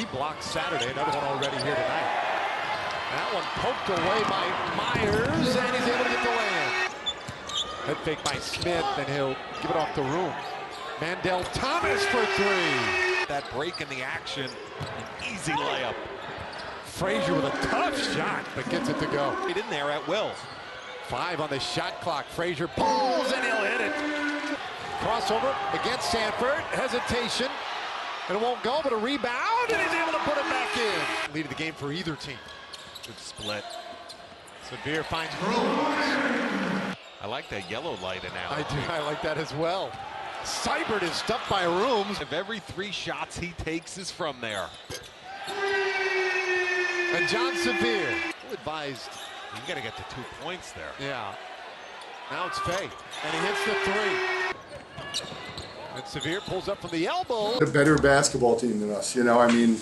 3 blocks Saturday, another one already here tonight. That one poked away by Myers, and he's able to get the land. Head fake by Smith, and he'll give it off the room. Mandel Thomas for 3. That break in the action, an easy layup. Frazier with a tough shot, but gets it to go. Get in there at will. 5 on the shot clock. Frazier pulls, and he'll hit it. Crossover against Sanford. Hesitation, and it won't go, but a rebound, and he's able to put it back in. Lead of the game for either team. Good split. Severe finds Rooms. I like that yellow light analogy. I do. I like that as well. Seibert is stuffed by Rooms. If every 3 shots he takes is from there. And John Severe, advised. You got to get to 2 points there. Yeah. Now it's Fay, and he hits the 3. And Severe pulls up from the elbow. A better basketball team than us, you know. I mean,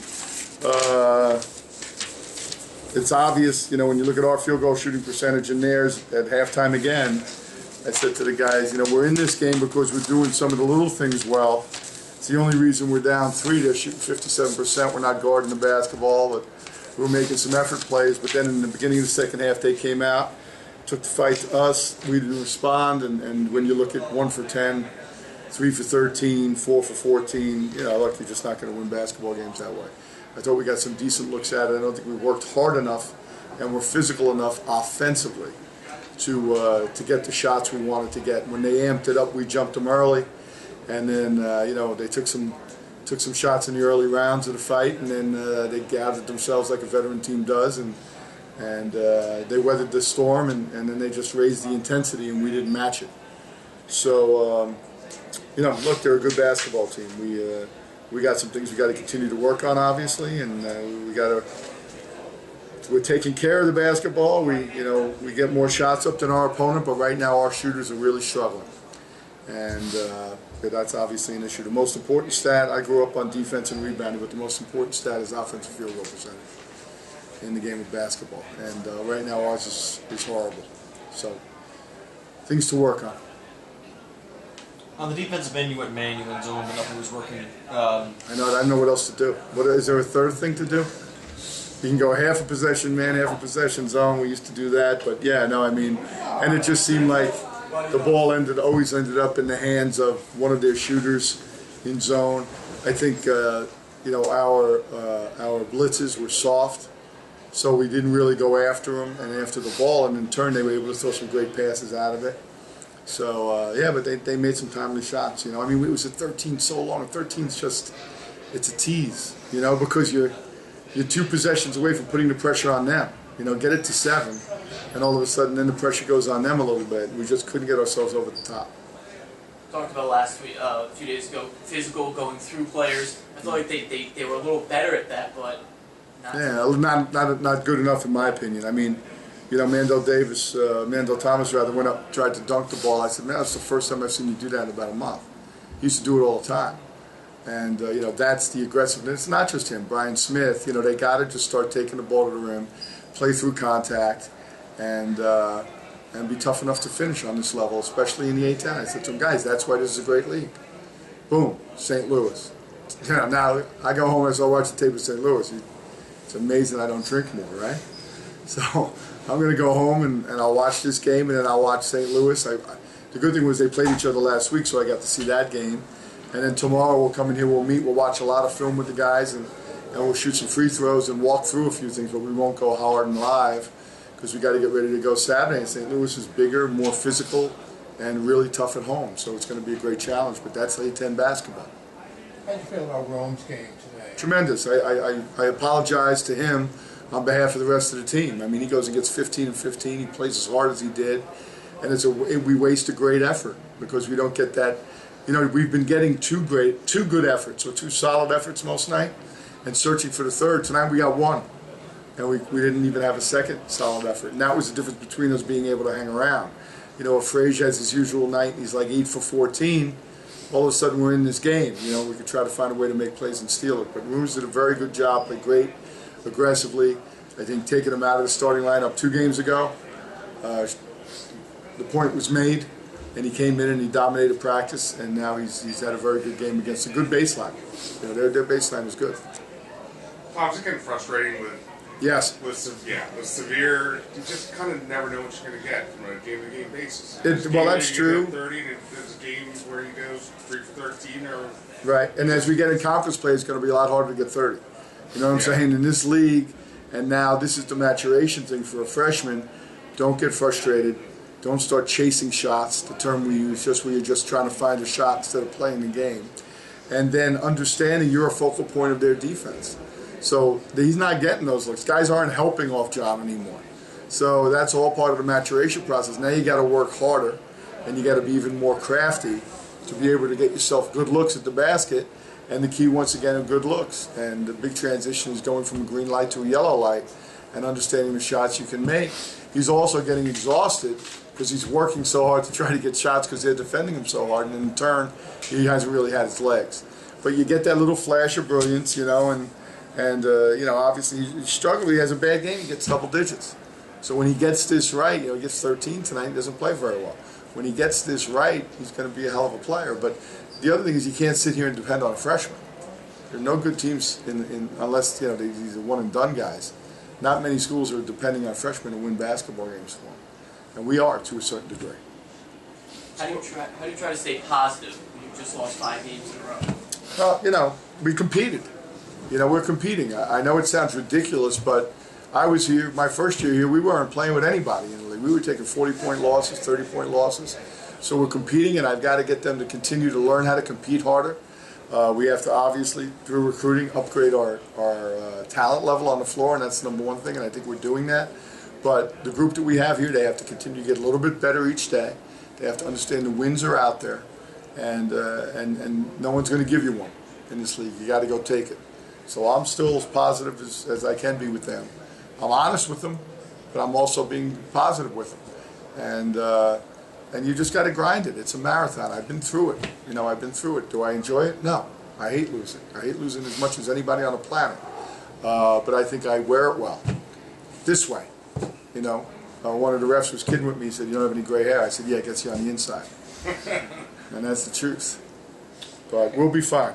it's obvious, you know, when you look at our field goal shooting percentage and theirs at halftime again. I said to the guys, you know, we're in this game because we're doing some of the little things well. It's the only reason we're down 3. They're shooting 57%. We're not guarding the basketball. But we were making some effort plays, but then in the beginning of the second half, they came out, took the fight to us. We didn't respond, and when you look at 1 for 10, 3 for 13, 4 for 14, you know, look, you're just not going to win basketball games that way. I thought we got some decent looks at it. I don't think we worked hard enough and were physical enough offensively to get the shots we wanted to get. When they amped it up, we jumped them early, and then you know, they took some shots in the early rounds of the fight, and then they gathered themselves like a veteran team does, and they weathered the storm, and then they just raised the intensity, and we didn't match it. So you know, look, they're a good basketball team. We got some things we got to continue to work on, obviously, and we're taking care of the basketball. We get more shots up than our opponent, but right now our shooters are really struggling, and that's obviously an issue. The most important stat, I grew up on defense and rebounding, but the most important stat is offensive field goal percentage in the game of basketball, and right now ours is horrible. So things to work on. On the defensive end, you went man, you went zone, but nothing was working. I don't know what else to do. Is there a third thing to do? You can go half a possession man, half a possession zone. We used to do that, but yeah, no, I mean, and it just seemed like the ball always ended up in the hands of one of their shooters in zone. I think you know, our blitzes were soft, so we didn't really go after them and after the ball, and in turn they were able to throw some great passes out of it. So yeah, but they made some timely shots. You know, I mean, it was at 13 so long. 13's just, it's a tease. You know, because you're 2 possessions away from putting the pressure on them. You know, get it to 7, and all of a sudden then the pressure goes on them a little bit. We just couldn't get ourselves over the top. Talked about last week, a few days ago, physical, going through players. I feel like they were a little better at that, but not good enough in my opinion. I mean, you know, Mandel Thomas went up, tried to dunk the ball. I said, man, that's the first time I've seen you do that in about a month. He used to do it all the time. And, you know, that's the aggressiveness. It's not just him. Brian Smith, you know, they got to just start taking the ball to the rim, play through contact, and be tough enough to finish on this level, especially in the A-10. I said to them, guys, that's why this is a great league. Boom, St. Louis. You know, now I go home and I watch the tape of St. Louis. It's amazing I don't drink more, right? So I'm going to go home and I'll watch this game, and then I'll watch St. Louis. The good thing was they played each other last week, so I got to see that game. And then tomorrow we'll come in here, we'll meet, we'll watch a lot of film with the guys, and we'll shoot some free throws and walk through a few things, but we won't go hard and live because we got to get ready to go Saturday. And St. Louis is bigger, more physical, and really tough at home. So it's going to be a great challenge, but that's A-10 basketball. How do you feel about Rome's game today? Tremendous. I apologize to him on behalf of the rest of the team. I mean, he goes and gets 15 and 15. He plays as hard as he did, and we waste a great effort because we don't get that. You know, we've been getting 2 good efforts, or 2 solid efforts most night, and searching for the third. Tonight we got 1, and we didn't even have a second solid effort. And that was the difference between us being able to hang around. You know, if Frazier has his usual night and he's like 8 for 14, all of a sudden we're in this game. You know, we could try to find a way to make plays and steal it. But Rooms did a very good job, played great, aggressively. I think taking him out of the starting lineup 2 games ago, the point was made. And he came in and he dominated practice, and now he's had a very good game against a good baseline. You know, their baseline was good. Tom's just getting frustrating with Yes. with severe. You just kind of never know what you're going to get from a game-to-game basis. Well, that's true. 30, and there's games where he goes 3 for 13 or. Right, and as we get in conference play, it's going to be a lot harder to get 30. You know what I'm saying? In this league, and now this is the maturation thing for a freshman. Don't get frustrated. Don't start chasing shots, the term we use, just where you're just trying to find a shot instead of playing the game. And then understanding you're a focal point of their defense. So he's not getting those looks. Guys aren't helping off John anymore. So that's all part of the maturation process. Now you got to work harder, and you got to be even more crafty to be able to get yourself good looks at the basket. And the key, once again, are good looks. And the big transition is going from a green light to a yellow light and understanding the shots you can make. He's also getting exhausted because he's working so hard to try to get shots because they're defending him so hard. And in turn, he hasn't really had his legs. But you get that little flash of brilliance, you know, and you know, obviously he struggles. He has a bad game, he gets double digits. So when he gets this right, you know, he gets 13 tonight, he doesn't play very well. When he gets this right, he's going to be a hell of a player. But the other thing is you can't sit here and depend on a freshman. There are no good teams unless, you know, these are one-and-done guys. Not many schools are depending on freshmen to win basketball games for them. And we are, to a certain degree. How do you try to stay positive when you just lost 5 games in a row? Well, you know, we competed. You know, we're competing. I know it sounds ridiculous, but I was here, my first year here, we weren't playing with anybody in the league. We were taking 40-point losses, 30-point losses. So we're competing, and I've got to get them to continue to learn how to compete harder. We have to obviously, through recruiting, upgrade our talent level on the floor, and that's the number one thing, and I think we're doing that. But the group that we have here, they have to continue to get a little bit better each day. They have to understand the wins are out there, and no one's going to give you one in this league. You got to go take it. So I'm still as positive as I can be with them. I'm honest with them, but I'm also being positive with them. And you just got to grind it. It's a marathon. I've been through it. You know, I've been through it. Do I enjoy it? No. I hate losing. I hate losing as much as anybody on the planet. But I think I wear it well. This way. You know, one of the refs was kidding with me. He said, "You don't have any gray hair." I said, "Yeah, it gets you on the inside." And that's the truth. But we'll be fine.